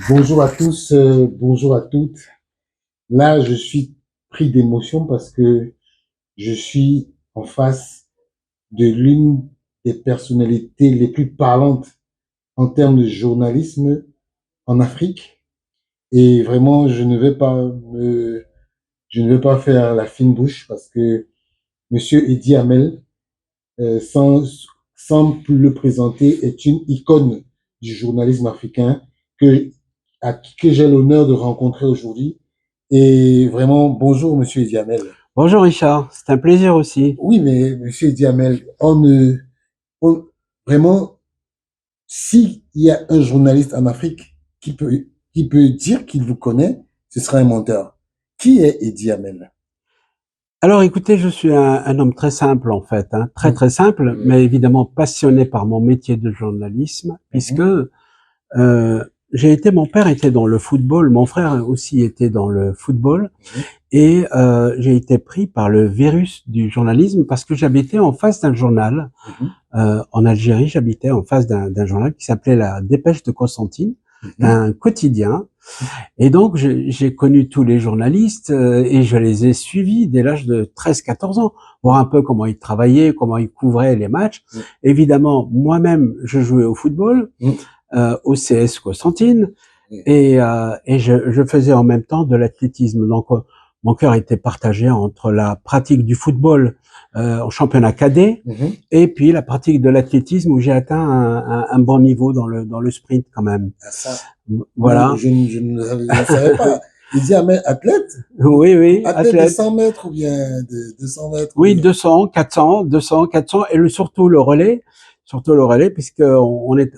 Bonjour à tous, bonjour à toutes. Là, je suis pris d'émotion parce que je suis en face de l'une des personnalités les plus parlantes en termes de journalisme en Afrique. Et vraiment, je ne vais pas faire la fine bouche parce que Monsieur Eddie Hamel, sans plus le présenter, est une icône du journalisme africain que, que j'ai l'honneur de rencontrer aujourd'hui. Et vraiment, bonjour, Monsieur Diamel. Bonjour Richard, c'est un plaisir aussi. Oui, mais Monsieur Diamel, on- vraiment, s'il y a un journaliste en Afrique qui peut dire qu'il vous connaît, ce sera un menteur. Qui est Eddie Hamel? Alors écoutez, je suis un homme très simple en fait, hein, très Mhm, très simple, mais évidemment passionné par mon métier de journalisme, puisque mhm, mon père était dans le football, mon frère aussi était dans le football, mhm, et j'ai été pris par le virus du journalisme parce que j'habitais en face d'un journal mhm, en Algérie, j'habitais en face d'un journal qui s'appelait La Dépêche de Constantine, mhm, un quotidien. Et donc, j'ai connu tous les journalistes et je les ai suivis dès l'âge de 13-14 ans, voir un peu comment ils travaillaient, comment ils couvraient les matchs. mhm, Évidemment, moi-même, je jouais au football, mhm, au CS Constantine, mhm. et je faisais en même temps de l'athlétisme. Donc, mon cœur était partagé entre la pratique du football en championnat cadet Mhm. et puis la pratique de l'athlétisme où j'ai atteint un bon niveau dans le sprint quand même. Ah, ça, moi, Voilà. je ne le savais pas. Il dit, ah, mais athlète? Oui, oui, Athlète de athlète. 100 mètres ou bien de 200 mètres ou Oui, bien. 200, 400, 200, 400 et surtout le relais, puisque on est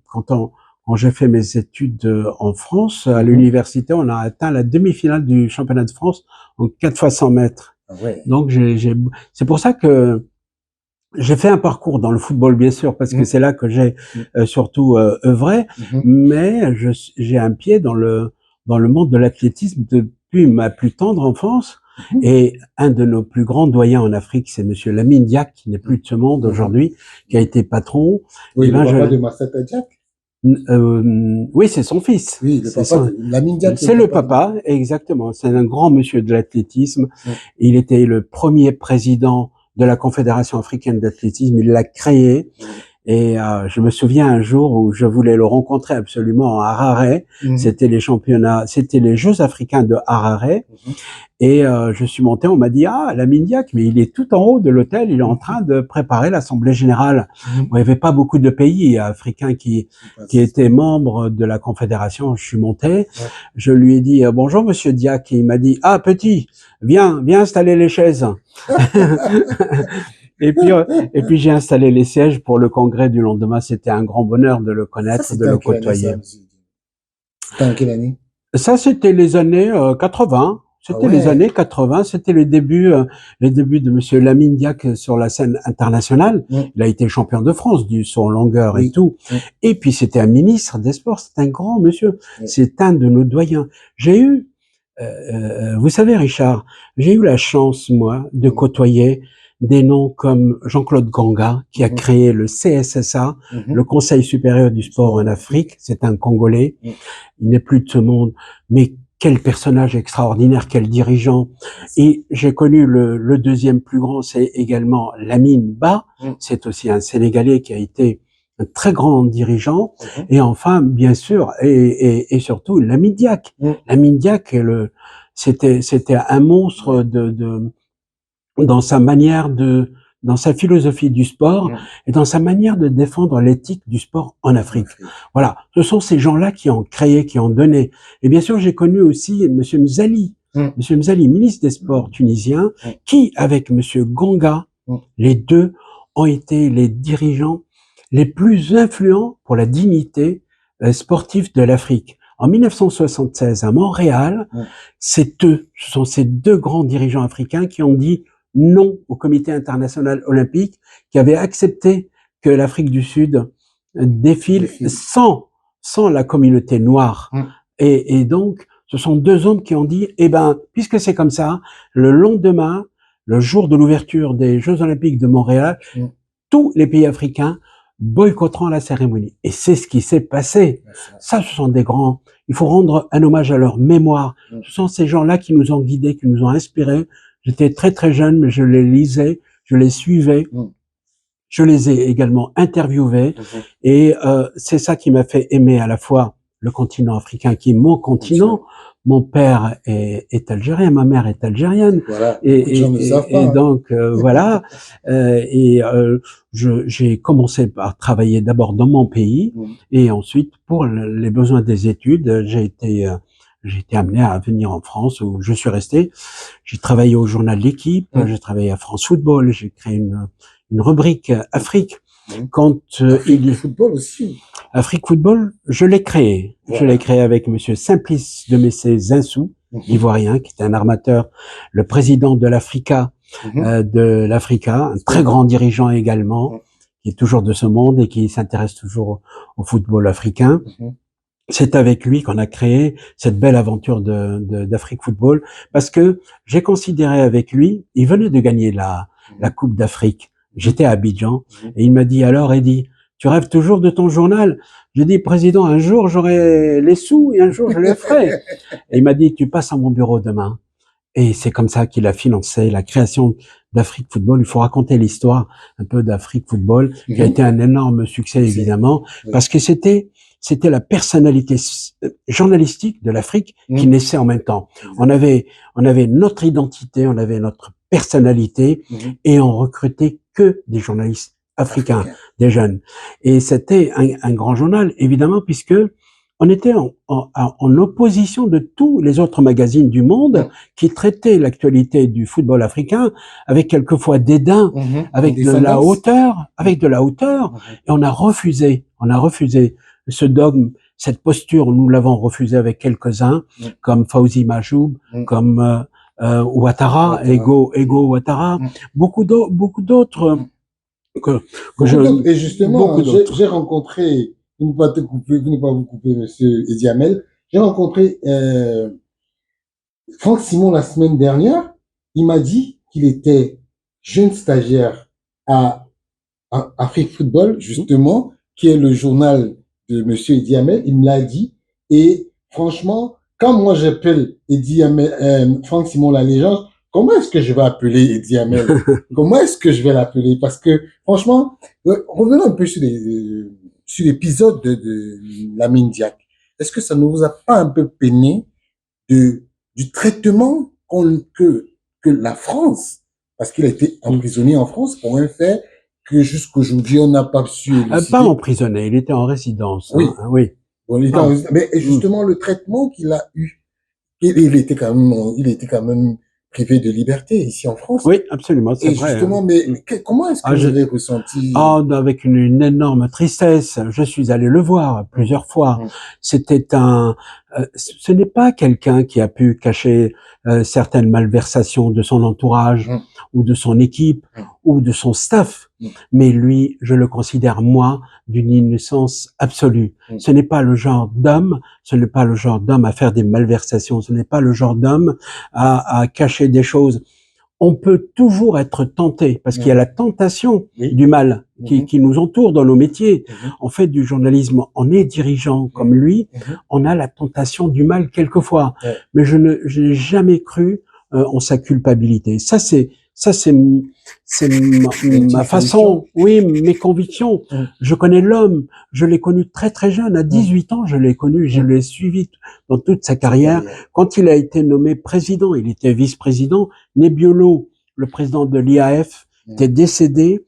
quand j'ai fait mes études en France à Mhm. l'université, on a atteint la demi-finale du championnat de France en 4 fois 100 mètres. Ah ouais. Donc c'est pour ça que j'ai fait un parcours dans le football, bien sûr, parce que Mhm. c'est là que j'ai surtout œuvré, Mhm. mais j'ai un pied dans le monde de l'athlétisme depuis ma plus tendre enfance. Mhm. Et un de nos plus grands doyens en Afrique, c'est Monsieur Lamine Diack, qui n'est plus de ce monde Mhm. aujourd'hui, qui a été patron. Oui, Et le ben papa de Massata Diack. oui, c'est son fils. Oui, le papa de Lamine Diack, c'est le C'est le papa de. papa, exactement. C'est un grand monsieur de l'athlétisme. Mhm. Il était le premier président de la Confédération africaine d'athlétisme. Il l'a créé. Et je me souviens un jour où je voulais le rencontrer absolument à Harare. Mhm. C'était les championnats, c'était les Jeux africains de Harare. Mhm. Et je suis monté, on m'a dit, ah, Lamine Diack, mais il est tout en haut de l'hôtel, il est en train de préparer l'Assemblée générale. Mhm. Bon, il n'y avait pas beaucoup de pays africains Qui qui passe. étaient membres de la Confédération. Je suis monté, Ouais. je lui ai dit, bonjour Monsieur Diack, et il m'a dit, ah, petit, viens installer les chaises. Et puis, euh, et puis j'ai installé les sièges pour le congrès du lendemain. C'était un grand bonheur de le Ça, connaître, de c'était le en quelle année, ça, côtoyer. monsieur? C'était en quelle année? Ça, c'était les années 80. Ah C'était les années ouais. 80. C'était les débuts de Monsieur Lamine Diack sur la scène internationale. Mhm. Il a été champion de France du saut en longueur et Oui. tout. Mhm. Et puis c'était un ministre des Sports. C'est un grand monsieur. Oui. C'est un de nos doyens. J'ai eu, vous savez, Richard, j'ai eu la chance moi de Mhm. côtoyer des noms comme Jean-Claude Ganga, qui a Mhm. créé le CSSA, le Mhm. Conseil supérieur du sport Sport en en Afrique. Afrique. C'est un Congolais. Mhm. Il n'est plus de ce monde. Mais quel personnage extraordinaire, quel dirigeant. Et j'ai connu le deuxième plus grand, c'est également Lamine Ba. Mhm. C'est aussi un Sénégalais qui a été un très grand dirigeant. Mhm. Et enfin, bien sûr, et surtout, Lamine Diack. Mhm. Lamine Diack, c'était un monstre Ouais. dans sa manière dans sa philosophie du sport Mhm. et dans sa manière de défendre l'éthique du sport en En Afrique. Afrique. Voilà, ce sont ces gens-là qui ont créé, qui ont donné. Et bien sûr, j'ai connu aussi Mhm. Monsieur Mzali, ministre des Sports tunisien, Mhm. qui, avec Monsieur Ganga, Mhm. les deux ont été les dirigeants les plus influents pour la dignité sportive de l'Afrique. En 1976, à Montréal, Mhm. ce sont ces deux grands dirigeants africains qui ont dit non au Comité international olympique, qui avait accepté que l'Afrique du Sud Des défile filles. sans la communauté noire. Mhm. Et donc, ce sont deux hommes qui ont dit, eh ben, puisque c'est comme ça, le lendemain, le jour de l'ouverture des Jeux Olympiques de Montréal, Mhm. tous les pays africains boycotteront la cérémonie. Et c'est ce qui s'est passé. Ça, ce sont des grands. Il faut rendre un hommage à leur mémoire. Ce sont ces gens-là qui nous ont guidés, qui nous ont inspirés. J'étais très très jeune, mais je les lisais, je les suivais. Je les ai également interviewés. Et c'est ça qui m'a fait aimer à la fois le continent africain, qui est mon continent. Mon père est algérien, ma mère est algérienne, Voilà. et donc voilà. J'ai commencé par travailler d'abord dans mon pays, et ensuite pour les besoins des études, j'ai été amené à venir en France où je suis resté. J'ai travaillé au journal L'Équipe, j'ai travaillé à France Football, j'ai créé une rubrique Afrique. Quand Afrique Football aussi. Afrique Football, je l'ai créé. Voilà. Je l'ai créé avec monsieur Simplice de Messé-Zinsou, ivoirien, qui était un armateur, le président de l'Africa, un très grand dirigeant également, qui est toujours de ce monde et qui s'intéresse toujours au football africain. C'est avec lui qu'on a créé cette belle aventure d'Afrique Football, parce que j'ai considéré avec lui, il venait de gagner la Coupe d'Afrique. J'étais à Abidjan, et il m'a dit, alors Eddy, tu rêves toujours de ton journal? J'ai dit, président, un jour j'aurai les sous et un jour je les ferai. Et il m'a dit, tu passes à mon bureau demain. Et c'est comme ça qu'il a financé la création d'Afrique Football. Il faut raconter l'histoire un peu d'Afrique Football, qui a été un énorme succès évidemment, parce que c'était la personnalité journalistique de l'Afrique qui naissait en même temps. On avait notre identité, on avait notre personnalité, et on recrutait que des journalistes africains, des jeunes. Et c'était un grand journal, évidemment, puisque on était en opposition de tous les autres magazines du monde qui traitaient l'actualité du football africain avec quelquefois dédain, avec de la hauteur, et on a refusé ce dogme, cette posture. Nous l'avons refusé avec quelques-uns, comme Fawzi Majoub, comme Ouattara, Ego Ouattara, beaucoup d'autres. Et justement, j'ai rencontré, pour ne pas vous couper, monsieur Eddy Hamel, j'ai rencontré Franck Simon la semaine dernière. Il m'a dit qu'il était jeune stagiaire à Afrique Football, justement, qui est le journal de monsieur Eddy Hamel. Il me l'a dit. Et franchement, quand moi j'appelle Eddy Hamel, Franck Simon la légende, comment est-ce que je vais appeler Eddy Hamel? Comment est-ce que je vais l'appeler? Parce que, franchement, revenons un peu sur l'épisode de Lamine Diack. Est-ce que ça ne vous a pas un peu peiné du traitement que la France, parce qu'il a été emprisonné en France pour un fait que jusqu'aujourd'hui on n'a pas su élucider. Pas emprisonné, il était en résidence. Oui. Hein, oui. Bon, il était en résidence. Mais justement, le traitement qu'il a eu, il était quand même privé de liberté ici en France. Oui, absolument, c'est vrai. Justement, mais comment est-ce que vous avez ressenti? Avec une énorme tristesse. Je suis allé le voir plusieurs fois. C'était ce n'est pas quelqu'un qui a pu cacher certaines malversations de son entourage ou de son équipe ou de son staff. Mais lui, je le considère, moi, d'une innocence absolue. Ce n'est pas le genre d'homme, à faire des malversations, ce n'est pas le genre d'homme à cacher des choses. On peut toujours être tenté, parce qu'il y a la tentation du mal qui nous entoure dans nos métiers. On fait du journalisme, on est dirigeant comme lui, on a la tentation du mal quelquefois. Mais je n'ai jamais cru en sa culpabilité. Ça c'est ma façon, mes convictions. Je connais l'homme, je l'ai connu très très jeune, à 18 ans je l'ai connu, je l'ai suivi dans toute sa carrière. Quand il a été nommé président, il était vice-président. Nebbiolo, le président de l'IAF, était décédé.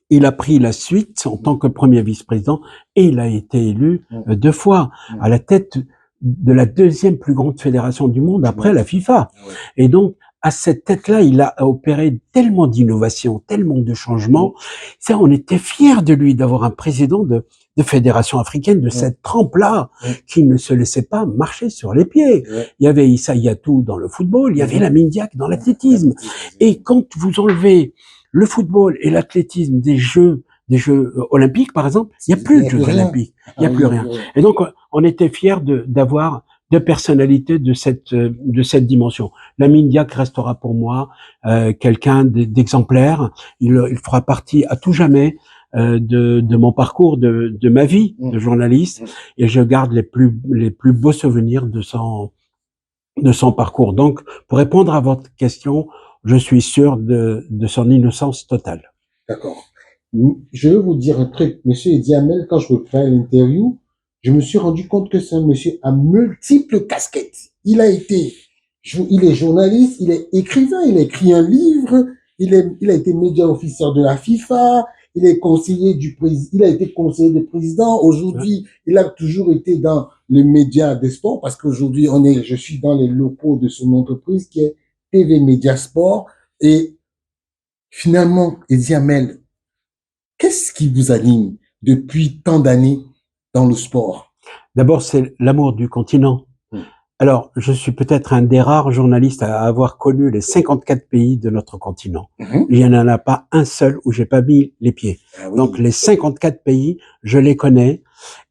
Il a pris la suite en tant que premier vice-président et il a été élu 2 fois à la tête de la 2e plus grande fédération du monde après la FIFA. Et donc, à cette tête-là, il a opéré tellement d'innovations, tellement de changements. Ça, on était fiers de lui, d'avoir un président de fédération africaine de cette trempe-là, qui ne se laissait pas marcher sur les pieds. Il y avait Issa Yatou dans le football, il y avait Lamine Diack dans l'athlétisme. Et quand vous enlevez le football et l'athlétisme des Jeux olympiques, par exemple, il n'y a plus de Jeux olympiques. Il n'y a plus rien. Et donc, on était fiers d'avoir 2 personnalités de cette dimension. Lamine Diack restera pour moi quelqu'un d'exemplaire. Il fera partie à tout jamais de mon parcours, de ma vie de journaliste, et je garde les plus beaux souvenirs de son parcours. Donc, pour répondre à votre question, je suis sûr de son innocence totale. D'accord. Je vais vous dire un truc. Monsieur Eddie Hamel, quand je préparais l'interview, je me suis rendu compte que c'est un monsieur à multiples casquettes. Il est journaliste, il est écrivain, il a écrit un livre, il a été média officier de la FIFA, il est conseiller il a été conseiller du président. Aujourd'hui, il a toujours été dans les médias des sports parce qu'aujourd'hui, je suis dans les locaux de son entreprise qui est TV Média Sport. Et finalement, Eddie Hamel, qu'est-ce qui vous anime depuis tant d'années dans le sport? D'abord, c'est l'amour du continent. Alors, je suis peut-être un des rares journalistes à avoir connu les 54 pays de notre continent. Il n'y en a pas un seul où j'ai pas mis les pieds. Ah oui. Donc, les 54 pays, je les connais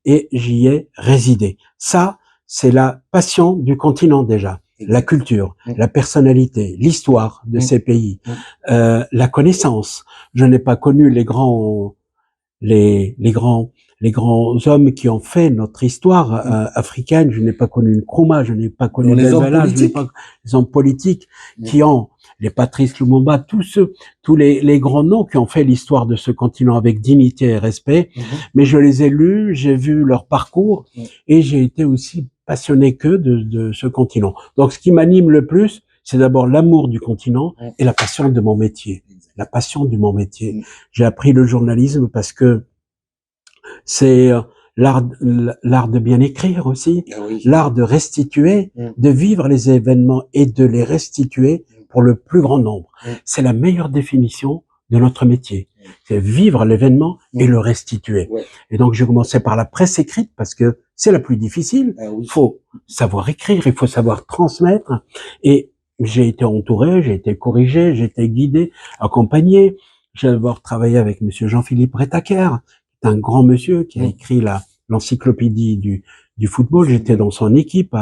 et j'y ai résidé. Ça, c'est la passion du continent déjà. La culture, la personnalité, l'histoire de ces pays, la connaissance. Je n'ai pas connu les grands hommes qui ont fait notre histoire africaine. Je n'ai pas connu Nkrumah, je n'ai pas connu Bella, je n'ai pas les hommes politiques qui ont les Patrice Lumumba, tous les grands noms qui ont fait l'histoire de ce continent avec dignité et respect. Mais je les ai lus, j'ai vu leur parcours et j'ai été aussi passionné de ce continent. Donc, ce qui m'anime le plus, c'est d'abord l'amour du continent et la passion de mon métier. La passion de mon métier. J'ai appris le journalisme parce que c'est l'art de bien écrire aussi, l'art de restituer, de vivre les événements et de les restituer pour le plus grand nombre. C'est la meilleure définition de notre métier. C'est vivre l'événement et le restituer. Et donc, j'ai commencé par la presse écrite parce que c'est la plus difficile. Il faut savoir écrire, il faut savoir transmettre. Et j'ai été entouré, j'ai été corrigé, j'ai été guidé, accompagné. J'ai d'abord travaillé avec monsieur Jean-Philippe Retaker, un grand monsieur qui a écrit l'encyclopédie du football. J'étais dans son équipe,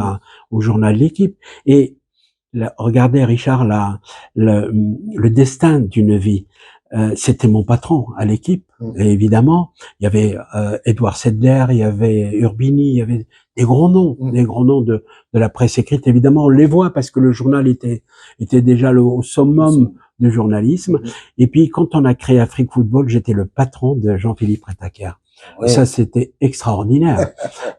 au journal L'équipe. Et regardez, Richard, le destin d'une vie. C'était mon patron à l'équipe. Et évidemment, il y avait Edouard Sedler, il y avait Urbini, il y avait des grands noms de la presse écrite. Évidemment, on les voit parce que le journal était déjà au summum du journalisme. Et puis, quand on a créé Afrique Football, j'étais le patron de Jean-Philippe Retaker. Et ça, c'était extraordinaire.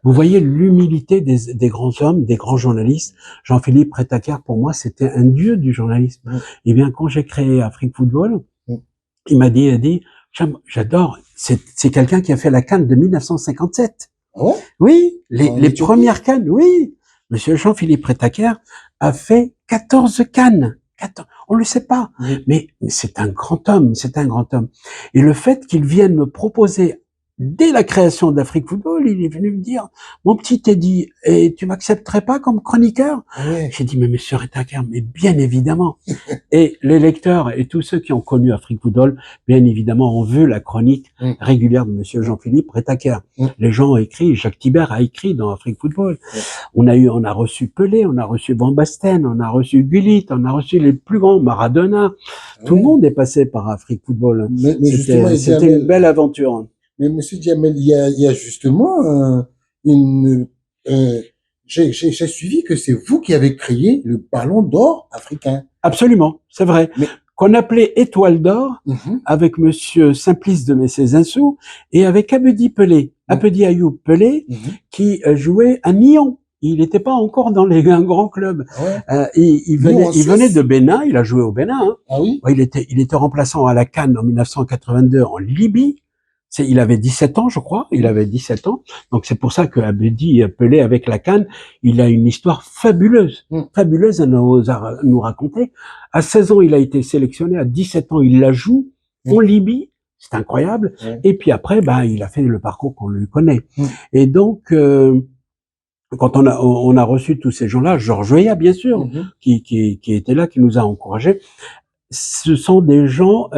Vous voyez l'humilité des grands hommes, des grands journalistes. Jean-Philippe Retaker, pour moi, c'était un dieu du journalisme. Et bien, quand j'ai créé Afrique Football, il m'a dit, j'adore, c'est quelqu'un qui a fait la CAN de 1957. Oui, les premières CAN, oui. Monsieur Jean-Philippe Retaker a fait 14 CAN. On le sait pas. Mais c'est un grand homme, c'est un grand homme. Et le fait qu'il vienne me proposer, dès la création d'Afrique Football, il est venu me dire, mon petit Teddy, et tu m'accepterais pas comme chroniqueur? J'ai dit, mais monsieur Retaker, mais bien évidemment. Et les lecteurs et tous ceux qui ont connu Afrique Football, bien évidemment, ont vu la chronique régulière de monsieur Jean-Philippe Retaker. Les gens ont écrit, Jacques Thibert a écrit dans Afrique Football. On a reçu Pelé, on a reçu Van Basten, on a reçu Gullit, on a reçu les plus grands, Maradona. Tout le monde est passé par Afrique Football. C'était une belle aventure. Mais monsieur Djamel, il y a justement j'ai suivi que c'est vous qui avez créé le ballon d'or africain. Absolument, c'est vrai. Mais qu'on appelait Étoile d'or avec monsieur Simplice de Messé-Zinsou et avec Abedi Pelé, Abedi Ayoub Pelé, qui jouait à Nyon. Il n'était pas encore dans un grand club. Il venait de Bénin, il a joué au Bénin. Ah oui? Il était remplaçant à la CAN en 1982 en Libye. Il avait 17 ans, je crois. Il avait 17 ans. Donc, c'est pour ça que Abedi Pelé, avec la CAN, il a une histoire fabuleuse à nous raconter. À 16 ans, il a été sélectionné. À 17 ans, il la joue en Libye. C'est incroyable. Et puis après, il a fait le parcours qu'on lui connaît. Et donc, quand on a reçu tous ces gens-là, Georges Weah, bien sûr, qui était là, qui nous a encouragés. Ce sont des gens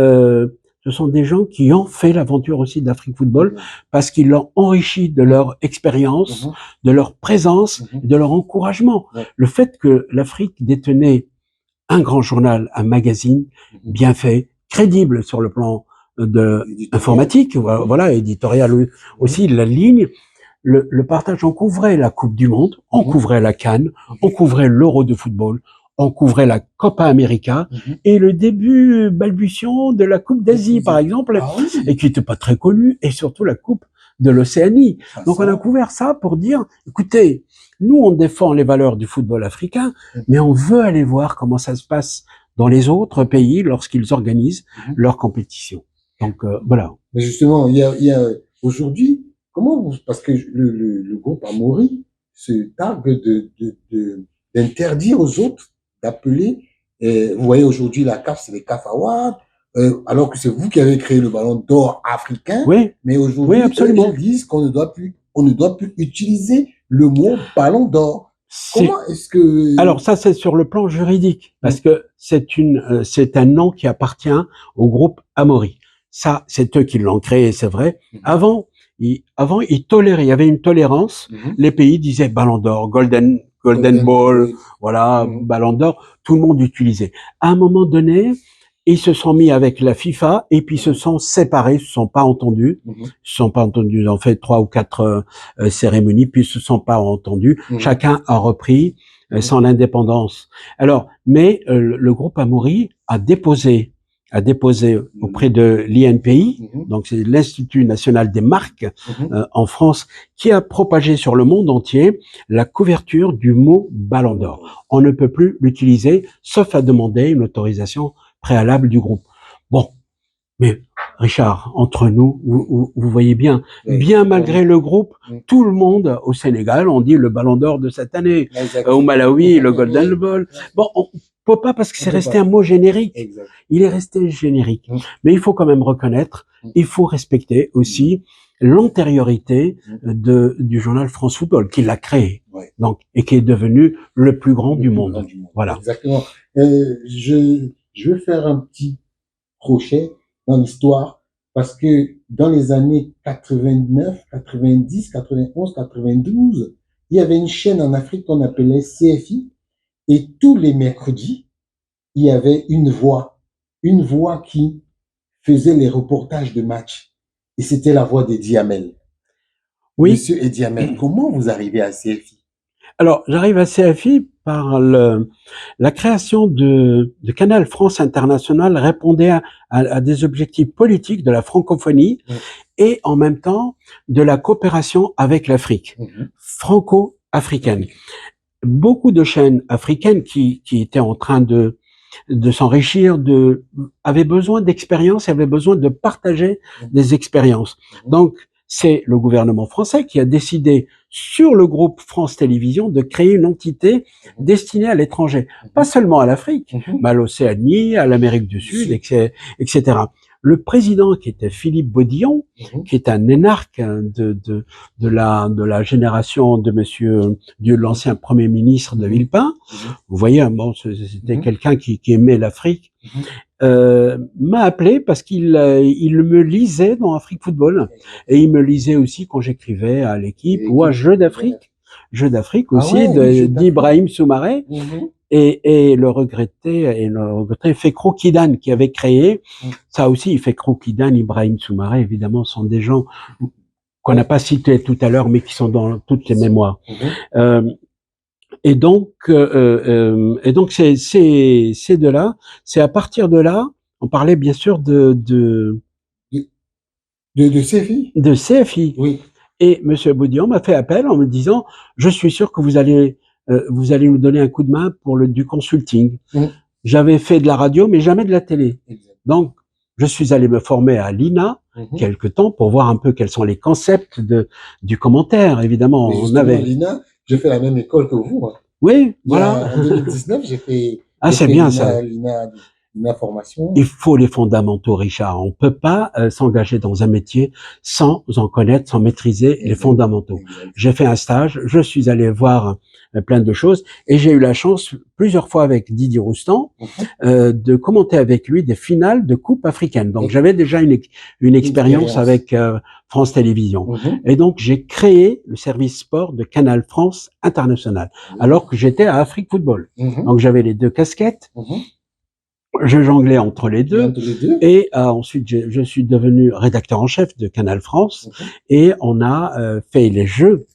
qui ont fait l'aventure aussi d'Afrique Football parce qu'ils l'ont enrichi de leur expérience, de leur présence, de leur encouragement. Le fait que l'Afrique détenait un grand journal, un magazine bien fait, crédible sur le plan informatique, voilà, éditorial aussi, la ligne, le partage, on couvrait la Coupe du Monde, on couvrait la CAN, on couvrait l'Euro de football, on couvrait la Copa América et le début balbutiant de la Coupe d'Asie, par exemple, et qui n'était pas très connue, et surtout la Coupe de l'Océanie. Donc on a couvert ça pour dire, écoutez, nous on défend les valeurs du football africain, mais on veut aller voir comment ça se passe dans les autres pays lorsqu'ils organisent leurs compétitions. Donc voilà. Mais justement, il y a aujourd'hui, parce que le groupe Amaury se targue d'interdire aux autres d'appeler, vous voyez aujourd'hui la CAF, c'est les CAF Awards, alors que c'est vous qui avez créé le ballon d'or africain. Oui. Mais aujourd'hui, ils disent qu'on ne doit plus utiliser le mot ballon d'or. Comment est-ce que... Alors ça, c'est sur le plan juridique, parce que c'est un nom qui appartient au groupe Amaury. Ça, c'est eux qui l'ont créé, c'est vrai. Avant, ils toléraient, il y avait une tolérance. Les pays disaient ballon d'or, golden ball, voilà, ballon d'or. Tout le monde utilisait. À un moment donné, ils se sont mis avec la FIFA et puis se sont séparés, se sont pas entendus. Se sont pas entendus. Ils ont fait 3 ou 4 cérémonies, puis se sont pas entendus. Chacun a repris son indépendance. Alors, mais le groupe Amaury a déposé auprès de l'INPI, donc c'est l'Institut national des marques en France, qui a propagé sur le monde entier la couverture du mot ballon d'or. On ne peut plus l'utiliser, sauf à demander une autorisation préalable du groupe. Bon, mais Richard, entre nous, vous voyez bien, malgré le groupe, tout le monde au Sénégal, on dit le ballon d'or de cette année, au Malawi, le Golden Ball. Bon, on peut pas parce que c'est resté un mot générique. Il est resté générique. Mais il faut quand même reconnaître, il faut respecter aussi l'antériorité du journal France Football, qui l'a créé, donc, et qui est devenu le plus grand du monde. Voilà. Exactement. Je veux faire un petit crochet dans l'histoire, parce que dans les années 89, 90, 91, 92, il y avait une chaîne en Afrique qu'on appelait CFI, et tous les mercredis, il y avait une voix qui faisait les reportages de matchs, et c'était la voix d'Eddie Hamel. Oui. Monsieur Eddie Hamel, comment vous arrivez à CFI? Alors, j'arrive à CFI par la création de Canal France International répondait à des objectifs politiques de la francophonie et en même temps de la coopération avec l'Afrique, franco-africaine. Beaucoup de chaînes africaines qui étaient en train de s'enrichir, avaient besoin d'expériences, avaient besoin de partager des expériences. Donc, c'est le gouvernement français qui a décidé, sur le groupe France Télévisions, de créer une entité destinée à l'étranger. Pas seulement à l'Afrique, mais à l'Océanie, à l'Amérique du Sud, etc. Le président, qui était Philippe Bodillon, qui est un énarque de la génération de l'ancien premier ministre de Villepin. Vous voyez, bon, c'était quelqu'un qui aimait l'Afrique. M'a appelé parce qu'il me lisait dans Afrique Football et il me lisait aussi quand j'écrivais à l'équipe ou à Jeux d'Afrique aussi d'Ibrahim Soumaré et le regretté Fekro Kidane qui avait créé ça aussi. Fekro Kidane, Ibrahim Soumaré évidemment sont des gens qu'on n'a pas cités tout à l'heure mais qui sont dans toutes les mémoires. Et donc c'est de là, c'est à partir de là, on parlait bien sûr de CFI. De CFI. Oui. Et Monsieur Bodillon m'a fait appel en me disant, je suis sûr que vous allez nous donner un coup de main pour du consulting. J'avais fait de la radio, mais jamais de la télé. Donc, je suis allé me former à l'INA quelque temps pour voir un peu quels sont les concepts du commentaire. Évidemment, on avait l'INA. J'ai fait la même école que vous. Oui, voilà. En 2019, j'ai fait. C'est bien ça. L'INA formation. Il faut les fondamentaux, Richard. On peut pas s'engager dans un métier sans en connaître, sans maîtriser les fondamentaux. J'ai fait un stage, je suis allé voir plein de choses et j'ai eu la chance plusieurs fois avec Didier Roustan de commenter avec lui des finales de Coupe africaine. Donc j'avais déjà une expérience avec France Télévisions. Et donc j'ai créé le service sport de Canal France International alors que j'étais à Afrique Football. Donc j'avais les deux casquettes. Je jonglais entre les deux. Entre les deux. Et ensuite, je suis devenu rédacteur en chef de Canal France. Et on a fait les Jeux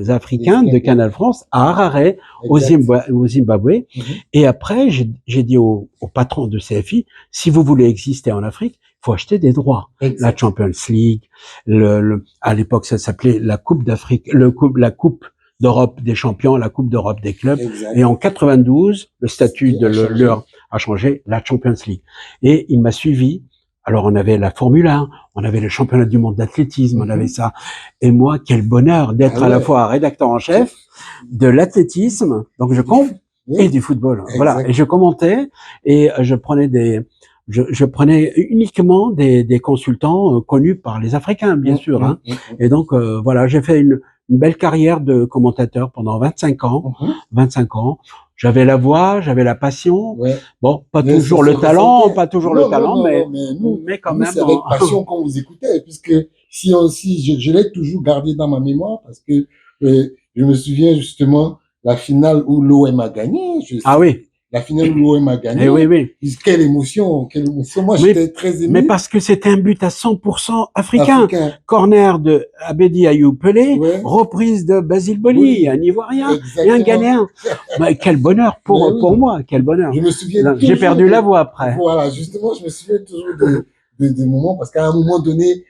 africains de Canal France à Harare, au Zimbabwe. Et après, j'ai dit au patron de CFI, si vous voulez exister en Afrique, il faut acheter des droits. La Champions League, à l'époque, ça s'appelait la Coupe d'Afrique, la Coupe d'Europe des champions, la Coupe d'Europe des clubs. Et en 92, le statut de leur a changé, la Champions League. Et il m'a suivi. Alors, on avait la Formule 1, on avait le championnat du monde d'athlétisme, on avait ça. Et moi, quel bonheur d'être à la fois rédacteur en chef de l'athlétisme, donc et du football. Voilà. Et je commentais et je prenais uniquement des consultants connus par les Africains, bien sûr. Hein. Et donc, voilà, j'ai fait une belle carrière de commentateur pendant 25 ans. 25 ans. J'avais la voix, j'avais la passion. Bon, pas toujours le talent, mais quand même. C'est avec passion qu'on vous écoutait, puisque je l'ai toujours gardé dans ma mémoire, parce que je me souviens justement la finale où l'OM a gagné. La finale où l'OM a gagné. Oui. Quelle émotion. Moi, j'étais très ému. Mais parce que c'était un but à 100% africain. Corner de Abedi Ayou Pelé, reprise de Basile Boli, un Ivoirien et un Ghanéen. Quel bonheur pour moi, quel bonheur. Je me souviens. J'ai perdu la voix après. Voilà, justement, je me souviens toujours des moments, parce qu'à un moment donné,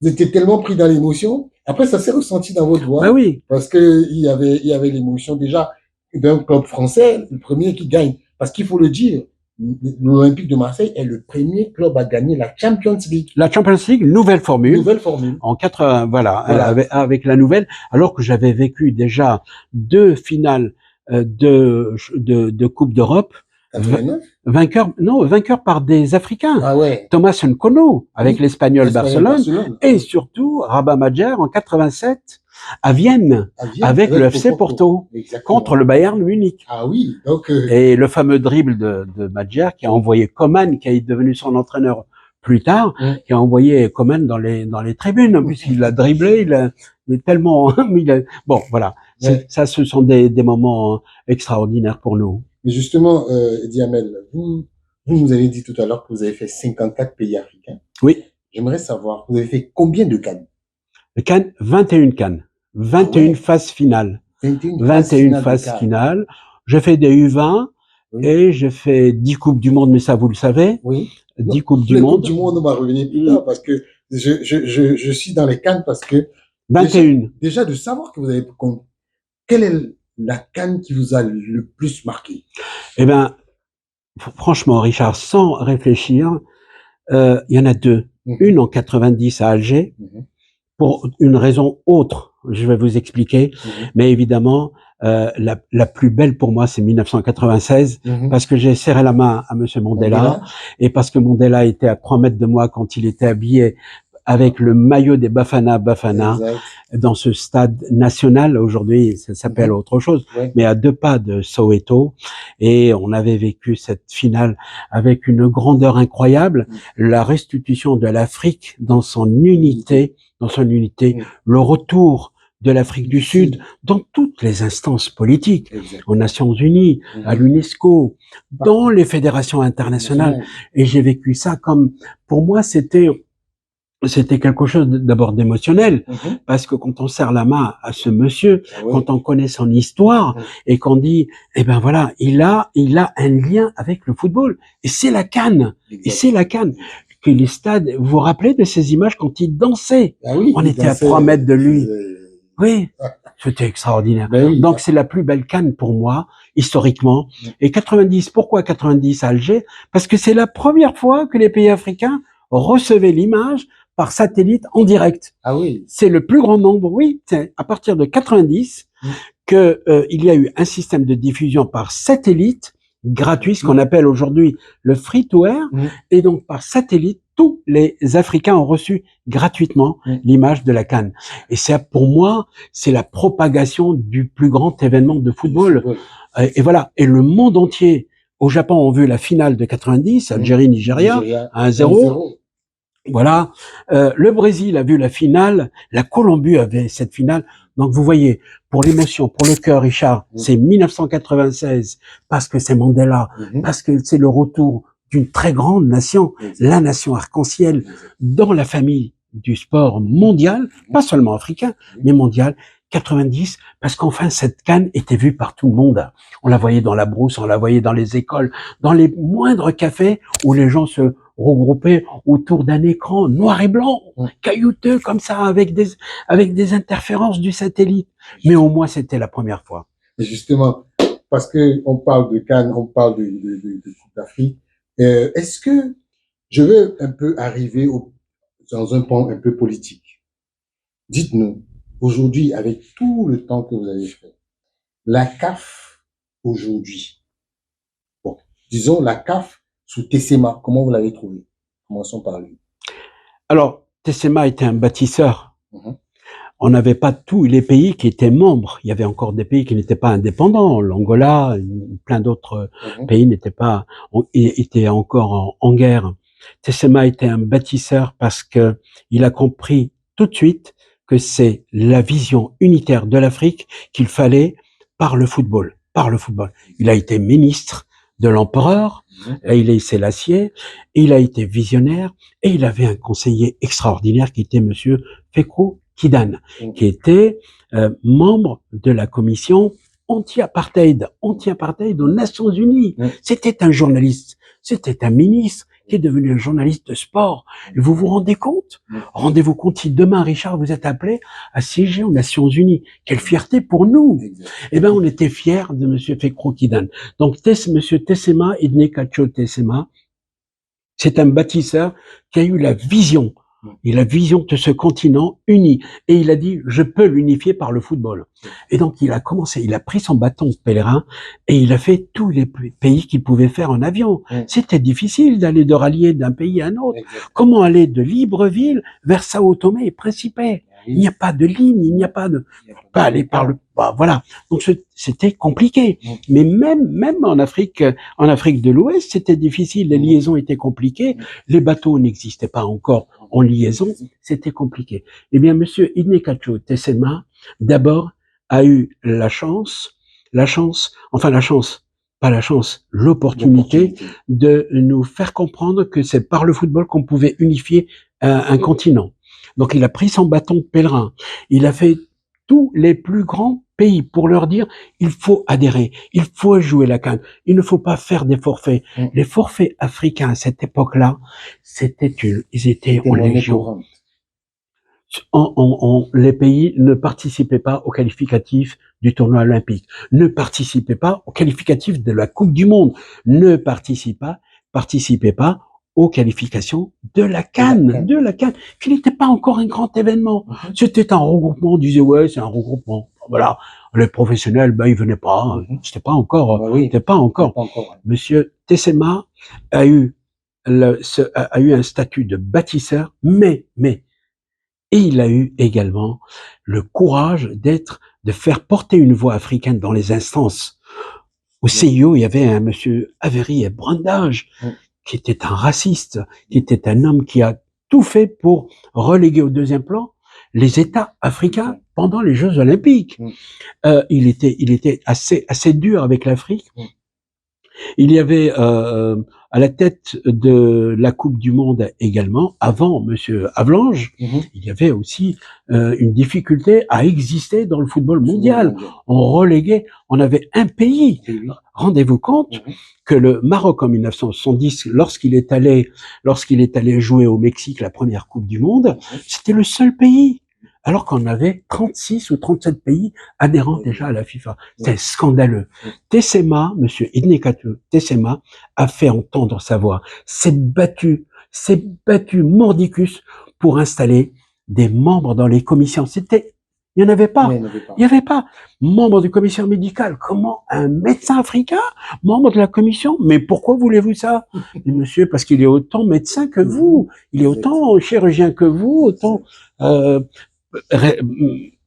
vous étiez tellement pris dans l'émotion. Après, ça s'est ressenti dans votre voix. Parce que il y avait l'émotion déjà d'un club français, le premier qui gagne. Parce qu'il faut le dire, l'Olympique de Marseille est le premier club à gagner la Champions League. La Champions League, nouvelle formule. En 80, voilà. Avec la nouvelle, alors que j'avais vécu déjà 2 finales de Coupe d'Europe. 89? Vainqueur par des Africains. Thomas Nkono avec l'Espagnol Barcelone. Et surtout Rabat Majer en 87 à Vienne avec le FC Porto contre le Bayern Munich. Et le fameux dribble de Majer qui a envoyé Coman, qui est devenu son entraîneur plus tard, qui a envoyé Coman dans les tribunes, puisqu'il l'a dribblé, il est tellement, bon, voilà. Ça, ce sont des moments extraordinaires pour nous. Mais justement, Diamel, vous nous avez dit tout à l'heure que vous avez fait 54 pays africains. Oui. J'aimerais savoir, vous avez fait combien de CAN? Le CAN, 21 CAN. 21 phases finales. 21 phases finales. J'ai fait des U20 et j'ai fait 10 Coupes du Monde, mais ça, vous le savez. 10 Coupes du Monde. Les Coupes du Monde, on va revenir plus tard, parce que je suis dans les CAN, parce que 21. Déjà de savoir que vous avez, quelle est la CAN qui vous a le plus marqué? Eh ben, franchement, Richard, sans réfléchir, il y en a 2. Une en 90 à Alger, pour une raison autre, je vais vous expliquer. Mais évidemment, la plus belle pour moi, c'est 1996, parce que j'ai serré la main à Monsieur Mandela, et parce que Mandela était à 3 mètres de moi quand il était habillé avec le maillot des Bafana dans ce stade national. Aujourd'hui, ça s'appelle autre chose, mais à 2 pas de Soweto. Et on avait vécu cette finale avec une grandeur incroyable, la restitution de l'Afrique dans son unité, le retour de l'Afrique du Sud dans toutes les instances politiques, aux Nations Unies, à l'UNESCO, dans les fédérations internationales. Et j'ai vécu ça comme, pour moi, c'était quelque chose d'abord d'émotionnel, parce que quand on serre la main à ce monsieur, quand on connaît son histoire, et qu'on dit, eh ben voilà, il a un lien avec le football, et c'est la CAN, que les stades, vous vous rappelez de ces images quand il dansait? On était à 3 mètres de lui. Oui, c'était extraordinaire. Donc c'est la plus belle CAN pour moi, historiquement. Et 90, pourquoi 90 à Alger? Parce que c'est la première fois que les pays africains recevaient l'image par satellite en direct. C'est le plus grand nombre, c'est à partir de 90 que il y a eu un système de diffusion par satellite gratuit, ce qu'on appelle aujourd'hui le free-to-air, et donc par satellite, tous les Africains ont reçu gratuitement l'image de la CAN. Et c'est, pour moi, c'est la propagation du plus grand événement de football. Et voilà. Et le monde entier, au Japon, ont vu la finale de 90, Algérie-Nigeria, 1-0. Voilà. Le Brésil a vu la finale, la Colombie avait cette finale. Donc vous voyez, pour l'émotion, pour le cœur, Richard, c'est 1996, parce que c'est Mandela, parce que c'est le retour d'une très grande nation, la nation arc-en-ciel, dans la famille du sport mondial, pas seulement africain, mais mondial. 90, parce qu'enfin cette CAN était vue par tout le monde. On la voyait dans la brousse, on la voyait dans les écoles, dans les moindres cafés où les gens se regroupaient autour d'un écran noir et blanc, caillouteux comme ça, avec des interférences du satellite. Mais au moins c'était la première fois. Et justement, parce que on parle de CAN, on parle de Coupe d'Afrique, est-ce que je veux un peu arriver dans un point un peu politique? Dites-nous, aujourd'hui, avec tout le temps que vous avez fait, la CAF, aujourd'hui, bon, disons la CAF sous Tessema, comment vous l'avez trouvé? Commençons par lui. Alors, Tessema était un bâtisseur. On n'avait pas tous les pays qui étaient membres. Il y avait encore des pays qui n'étaient pas indépendants. L'Angola, plein d'autres pays étaient encore en guerre. Tessema était un bâtisseur parce que il a compris tout de suite que c'est la vision unitaire de l'Afrique qu'il fallait par le football. Par le football. Il a été ministre de l'empereur, Haïlé Sélassié, il a été visionnaire et il avait un conseiller extraordinaire qui était monsieur Fécrou Kidane, qui était membre de la commission anti-apartheid aux Nations Unies. C'était un journaliste, c'était un ministre qui est devenu un journaliste de sport. Et vous vous rendez compte? Rendez-vous compte si demain, Richard, vous êtes appelé à siéger aux Nations Unies. Quelle fierté pour nous! Eh ben, on était fiers de monsieur Fécrou Kidane. Donc, monsieur Tessema, Idné Kacho Tessema, c'est un bâtisseur qui a eu la vision. Il a la vision de ce continent uni. Et il a dit, je peux l'unifier par le football. Et donc, il a pris son bâton de pèlerin et il a fait tous les pays qu'il pouvait faire en avion. C'était difficile d'aller de rallier d'un pays à un autre. Comment aller de Libreville vers Sao Tomé et Principe? Il n'y a pas de ligne, il n'y a pas de, pas aller par le, voilà. Donc, c'était compliqué. Mais même en Afrique de l'Ouest, c'était difficile. Les liaisons étaient compliquées. Les bateaux n'existaient pas encore en liaison. C'était compliqué. Eh bien, monsieur Idné Kacho Tessema, d'abord, a eu l'opportunité de nous faire comprendre que c'est par le football qu'on pouvait unifier un continent. Donc, il a pris son bâton de pèlerin. Il a fait tous les plus grands pays pour leur dire, il faut adhérer, il faut jouer la CAN, il ne faut pas faire des forfaits. Les forfaits africains à cette époque-là, ils étaient en légion. Les pays ne participaient pas aux qualificatifs du tournoi olympique, ne participaient pas aux qualificatifs de la Coupe du Monde, ne participaient pas aux qualifications de la CAN, qui n'était pas encore un grand événement. C'était un regroupement, on disait ouais, c'est un regroupement. Voilà, les professionnels, ils venaient pas, c'était pas encore. Monsieur Tessema a eu un statut de bâtisseur, mais et il a eu également le courage de faire porter une voix africaine dans les instances. Au CIO, il y avait un monsieur Avery Brundage, qui était un raciste, qui était un homme qui a tout fait pour reléguer au deuxième plan les États africains pendant les Jeux Olympiques. Il était assez dur avec l'Afrique. Il y avait à la tête de la Coupe du Monde également, avant monsieur Avlange, il y avait aussi une difficulté à exister dans le football mondial. On reléguait, on avait un pays. Rendez-vous compte que le Maroc en 1970, lorsqu'il est allé jouer au Mexique la première Coupe du Monde, c'était le seul pays. Alors qu'on avait 36 ou 37 pays adhérents déjà à la FIFA. C'est scandaleux. Tessema, monsieur Idné Kacho Tessema, a fait entendre sa voix. S'est battu mordicus pour installer des membres dans les commissions. Il y avait pas. Membre de commission médicale. Comment un médecin africain, membre de la commission? Mais pourquoi voulez-vous ça? Et monsieur, parce qu'il est autant médecin que vous. Il est autant chirurgien que vous, autant,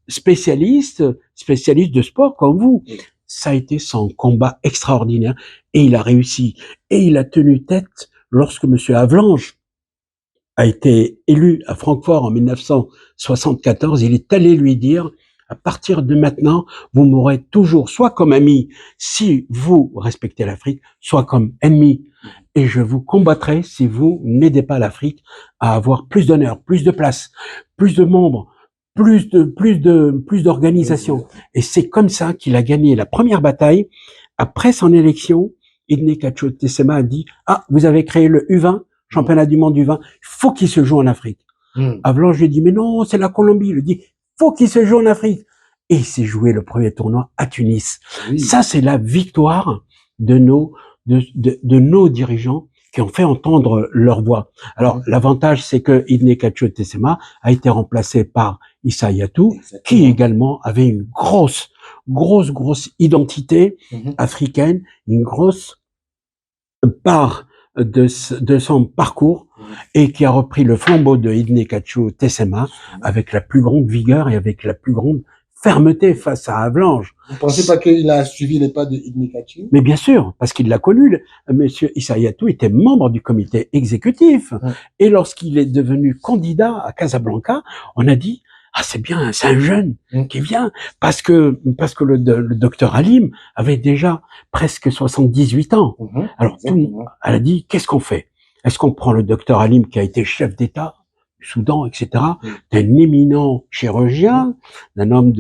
spécialiste de sport comme vous. Ça a été son combat extraordinaire et il a réussi. Et il a tenu tête lorsque monsieur Avlange a été élu à Francfort en 1974. Il est allé lui dire, à partir de maintenant, vous m'aurez toujours soit comme ami si vous respectez l'Afrique, soit comme ennemi. Et je vous combattrai si vous n'aidez pas l'Afrique à avoir plus d'honneur, plus de place, plus de membres, plus d'organisation. Et c'est comme ça qu'il a gagné la première bataille. Après son élection, Idné Cacho Tessema a dit, ah, vous avez créé le U20, championnat du monde U20, il faut qu'il se joue en Afrique. Avalanche lui dit, mais non, c'est la Colombie. Il lui dit, faut qu'il se joue en Afrique. Et il s'est joué le premier tournoi à Tunis. Oui. Ça, c'est la victoire de nos dirigeants qui ont fait entendre leur voix. Alors, l'avantage, c'est que Idné Cacho Tessema a été remplacé par Issa Hayatou, qui également avait une grosse identité africaine, une grosse part de son parcours et qui a repris le flambeau de Idné Cacho Tessema avec la plus grande vigueur et avec la plus grande fermeté face à Avalanche. Vous pensez pas qu'il a suivi les pas de Idné Cacho? Mais bien sûr, parce qu'il l'a connu. Monsieur Issa Hayatou était membre du comité exécutif. Et lorsqu'il est devenu candidat à Casablanca, on a dit, ah, c'est bien, c'est un jeune qui vient. Parce que le docteur Halim avait déjà presque 78 ans. Alors, elle a dit, qu'est-ce qu'on fait? Est-ce qu'on prend le docteur Halim qui a été chef d'État du Soudan, etc., d'un éminent chirurgien, d'un homme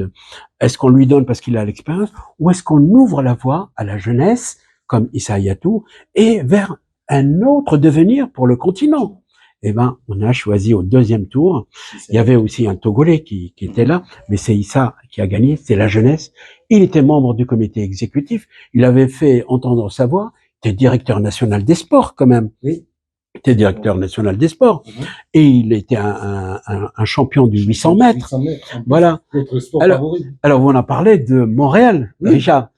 est-ce qu'on lui donne parce qu'il a l'expérience, ou est-ce qu'on ouvre la voie à la jeunesse, comme Issa Hayatou, et vers un autre devenir pour le continent? Eh ben, on a choisi au deuxième tour. Il y avait aussi un Togolais qui était là, mais c'est Issa qui a gagné, c'est la jeunesse. Il était membre du comité exécutif. Il avait fait entendre sa voix. Il était directeur national des sports, quand même. Oui. Il était directeur national des sports. Et il était un champion du 800 mètres. 800 mètres. Voilà. Votre sport favori. Alors, on a parlé de Montréal, Richard.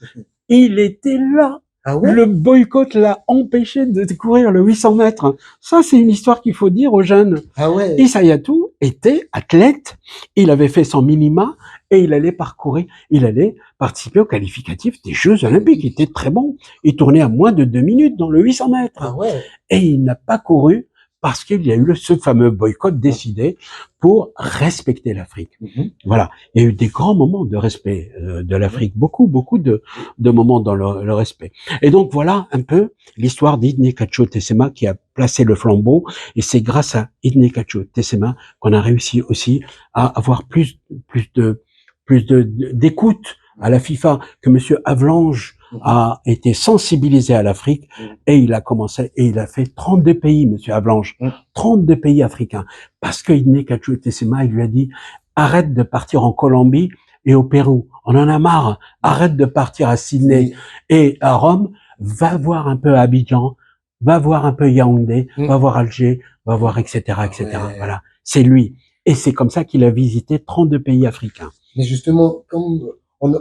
Il était là. Ah ouais? Le boycott l'a empêché de courir le 800 mètres. Ça, c'est une histoire qu'il faut dire aux jeunes. Ah ouais. Issa Hayatou était athlète. Il avait fait son minima et il allait participer au qualificatif des Jeux Olympiques. Il était très bon. Il tournait à moins de 2 minutes dans le 800 mètres. Ah ouais. Et il n'a pas couru parce qu'il y a eu ce fameux boycott décidé pour respecter l'Afrique. Voilà. Il y a eu des grands moments de respect de l'Afrique. Beaucoup de moments dans le respect. Et donc, voilà un peu l'histoire d'Idné Cacho Tessema qui a placé le flambeau. Et c'est grâce à Idné Cacho Tessema qu'on a réussi aussi à avoir plus d'écoute à la FIFA, que monsieur Avalanche a été sensibilisé à l'Afrique et il a commencé et il a fait 32 pays, monsieur Avalanche, 32 pays africains, parce que Idné Cacho Tessema, il lui a dit, arrête de partir en Colombie et au Pérou, on en a marre, arrête de partir à Sydney et à Rome, va voir un peu Abidjan, va voir un peu Yaoundé, va voir Alger, va voir etc. Voilà, c'est lui. Et c'est comme ça qu'il a visité 32 pays africains. Mais justement,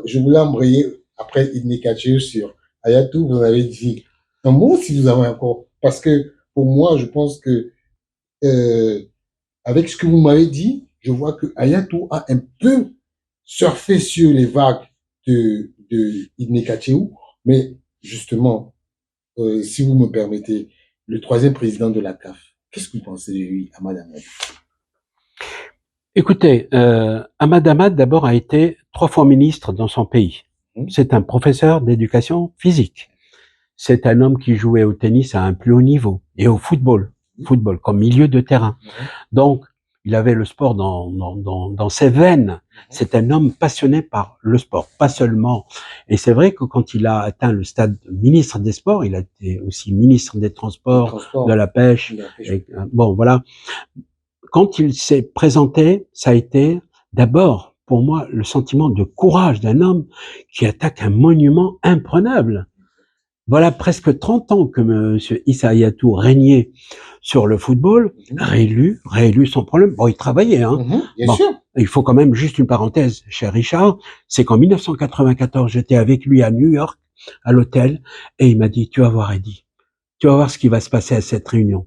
je voulais embrayer après Idné Cacho sur Hayatou, vous avez dit un mot si vous avez encore, parce que pour moi, je pense que avec ce que vous m'avez dit, je vois que Hayatou a un peu surfé sur les vagues de Idné Cacho, mais justement, si vous me permettez, le troisième président de la CAF, qu'est-ce que vous pensez de lui, Hamad Hamad? Écoutez, Hamad Hamad d'abord a été 3 fois ministre dans son pays. C'est un professeur d'éducation physique. C'est un homme qui jouait au tennis à un plus haut niveau et au football comme milieu de terrain. Donc, il avait le sport dans ses veines. C'est un homme passionné par le sport, pas seulement. Et c'est vrai que quand il a atteint le stade de ministre des Sports, il a été aussi ministre des Transports, de la Pêche. Et, bon, voilà. Quand il s'est présenté, ça a été d'abord, pour moi, le sentiment de courage d'un homme qui attaque un monument imprenable. Voilà presque 30 ans que monsieur Issa Hayatou régnait sur le football, réélu sans problème. Bon, il travaillait, hein. Bien sûr. Il faut quand même juste une parenthèse, cher Richard, c'est qu'en 1994, j'étais avec lui à New York, à l'hôtel, et il m'a dit, tu vas voir, Eddie, tu vas voir ce qui va se passer à cette réunion.